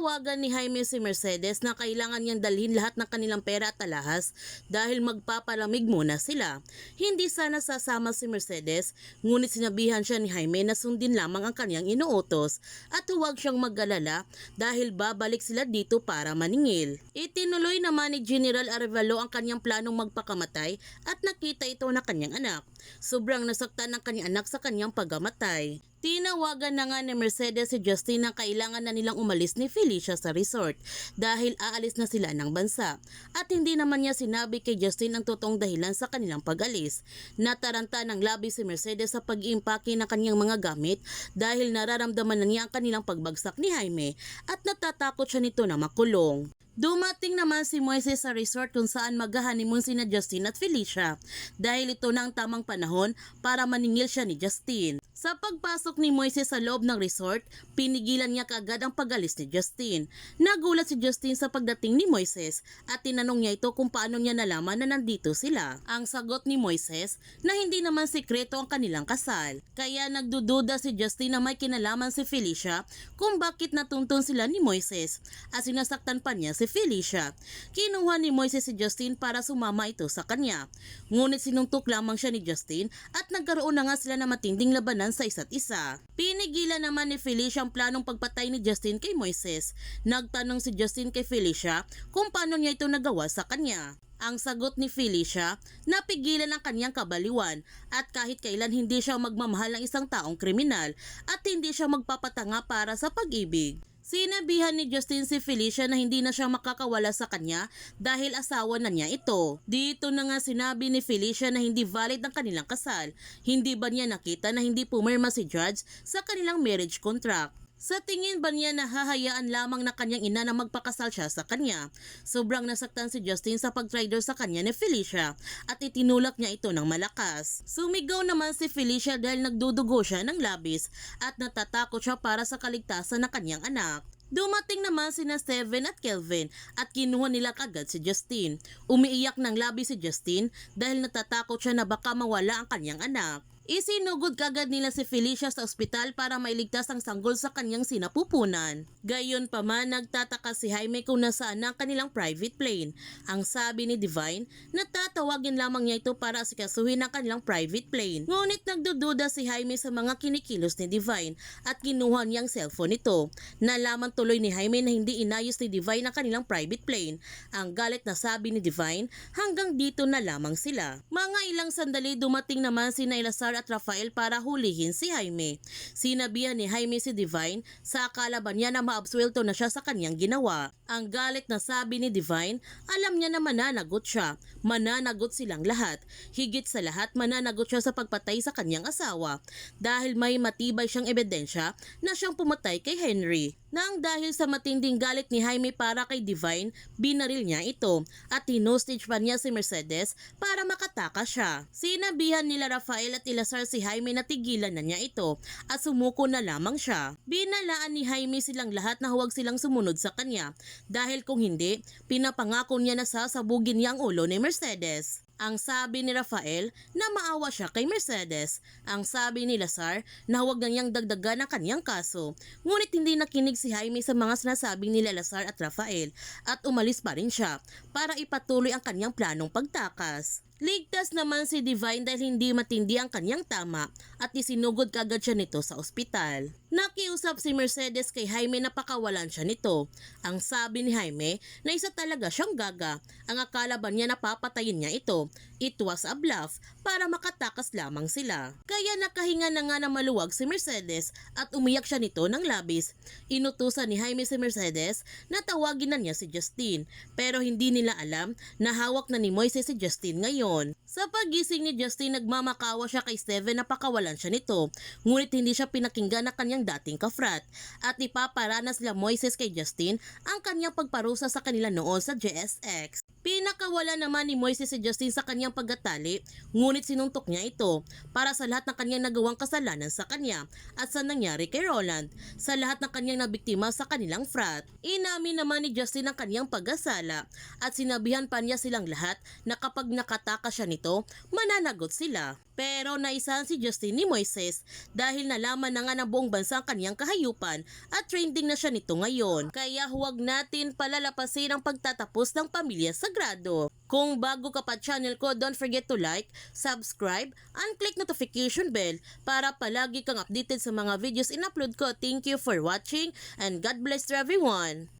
Tinawagan ni Jaime si Mercedes na kailangan niyang dalhin lahat ng kanilang pera at alahas dahil magpapalamig muna sila. Hindi sana sasama si Mercedes, ngunit sinabihan siya ni Jaime na sundin lamang ang kanyang inuutos at huwag siyang mag-alala dahil babalik sila dito para maningil. Itinuloy naman ni General Arevalo ang kanyang planong magpakamatay at nakita ito na kanyang anak. Sobrang nasaktan ng kanyang anak sa kanyang pagkamatay. Tinawagan na nga ni Mercedes si Justin na kailangan na nilang umalis ni Felicia sa resort dahil aalis na sila ng bansa. At hindi naman niya sinabi kay Justin ang totoong dahilan sa kanilang pag-alis. Nataranta ng labis si Mercedes sa pag-iimpake ng kanyang mga gamit dahil nararamdaman na niya ang kanilang pagbagsak ni Jaime at natatakot siya nito na makulong. Dumating naman si Moises sa resort kung saan mag-honeymoon sina Justin at Felicia dahil ito na ang tamang panahon para maningil siya ni Justin. Sa pagpasok ni Moises sa loob ng resort, pinigilan niya kaagad ang pag-alis ni Justin. Nagulat si Justin sa pagdating ni Moises at tinanong niya ito kung paano niya nalaman na nandito sila. Ang sagot ni Moises na hindi naman sikreto ang kanilang kasal. Kaya nagdududa si Justin na may kinalaman si Felicia kung bakit natuntun sila ni Moises at sinasaktan pa niya si Felicia. Kinuha ni Moises si Justin para sumama ito sa kanya. Ngunit sinuntok lamang siya ni Justin at nagkaroon na nga sila ng matinding labanan sa isa't isa. Pinigilan naman ni Felicia ang planong pagpatay ni Justin kay Moises. Nagtanong si Justin kay Felicia kung paano niya ito nagawa sa kanya. Ang sagot ni Felicia, napigilan ang kanyang kabaliwan at kahit kailan hindi siya magmamahal ng isang taong kriminal at hindi siya magpapatanga para sa pag-ibig. Sinabihan ni Justin si Felicia na hindi na siya makakawala sa kanya dahil asawa na niya ito. Dito na nga sinabi ni Felicia na hindi valid ang kanilang kasal. Hindi ba niya nakita na hindi pumirma si Judge sa kanilang marriage contract? Sa tingin ba niya na hahayaan lamang na kanyang ina na magpakasal siya sa kanya? Sobrang nasaktan si Justin sa pag-traitor sa kanya ni Felicia at itinulak niya ito ng malakas. Sumigaw naman si Felicia dahil nagdudugo siya ng labis at natatakot siya para sa kaligtasan ng kanyang anak. Dumating naman sina Steven at Kelvin at kinuha nila kagad si Justin. Umiiyak ng labis si Justin dahil natatakot siya na baka mawala ang kanyang anak. Isinugod kagad nila si Felicia sa ospital para mailigtas ang sanggol sa kanyang sinapupunan. Gayon pa man, nagtataka si Jaime kung nasaan ang kanilang private plane. Ang sabi ni Divine, natatawagin lamang niya ito para asikasuhin ang kanilang private plane. Ngunit nagdududa si Jaime sa mga kinikilos ni Divine at kinuha niyang cellphone nito. Nalaman tuloy ni Jaime na hindi inayos ni Divine ang kanilang private plane. Ang galit na sabi ni Divine, hanggang dito na lamang sila. Mga ilang sandali dumating naman si Elazar at Rafael para hulihin si Jaime. Sinabihan ni Jaime si Divine sa akala ba niya na maabsuelto na siya sa kanyang ginawa. Ang galit na sabi ni Divine, alam niya na mananagot siya. Mananagot silang lahat. Higit sa lahat, mananagot siya sa pagpatay sa kanyang asawa dahil may matibay siyang ebidensya na siyang pumatay kay Henry. Nang dahil sa matinding galit ni Jaime para kay Divine, binaril niya ito at hinostage pa niya si Mercedes para makatakas siya. Sinabihan nila Rafael at Elazar si Jaime na tigilan na niya ito at sumuko na lamang siya. Binalaan ni Jaime silang lahat na huwag silang sumunod sa kanya dahil kung hindi, pinapangako niya na sasabugin niya ang ulo ni Mercedes. Ang sabi ni Rafael na maawa siya kay Mercedes. Ang sabi ni Elazar na huwag na niyang dagdagan ang kanyang kaso. Ngunit hindi nakinig si Jaime sa mga sinasabing ni Elazar at Rafael at umalis pa rin siya para ipatuloy ang kanyang planong pagtakas. Ligtas naman si Divine dahil hindi matindi ang kanyang tama at isinugod kagad siya nito sa ospital. Nakiusap si Mercedes kay Jaime na pakawalan siya nito. Ang sabi ni Jaime na isa talaga siyang gaga. Ang akala ba niya na papatayin niya ito? It was a bluff para makatakas lamang sila. Kaya nakahinga na nga na maluwag si Mercedes at umiyak siya nito ng labis. Inutusan ni Jaime si Mercedes na tawagin na niya si Justin pero hindi nila alam na hawak na ni Moises si Justin ngayon. Sa pagising ni Justin, nagmamakawa siya kay Steven na pakawalan siya nito. Ngunit hindi siya pinakinggan ng kanyang dating kafrat at ipaparanas nila Moises kay Justin ang kanyang pagparusa sa kanila noon sa JSX. Pinakawala naman ni Moises si Justin sa kanyang pagkatali, ngunit sinuntok niya ito para sa lahat ng kanyang nagawang kasalanan sa kanya at sa nangyari kay Roland, sa lahat ng kanyang nabiktima sa kanilang frat. Inamin naman ni Justin ang kanyang pag-asala at sinabihan pa niya silang lahat na kapag nakatakas magtatakas siya nito, mananagot sila. Pero naisahan si Justin ni Moises dahil nalaman na nga ng buong bansa ang kaniyang kahayupan at trending na siya nito ngayon. Kaya huwag natin palalapasin ang pagtatapos ng Pamilya Sagrado. Kung bago ka pa channel ko, don't forget to like, subscribe, and click notification bell para palagi kang updated sa mga videos in-upload ko. Thank you for watching and God bless to everyone!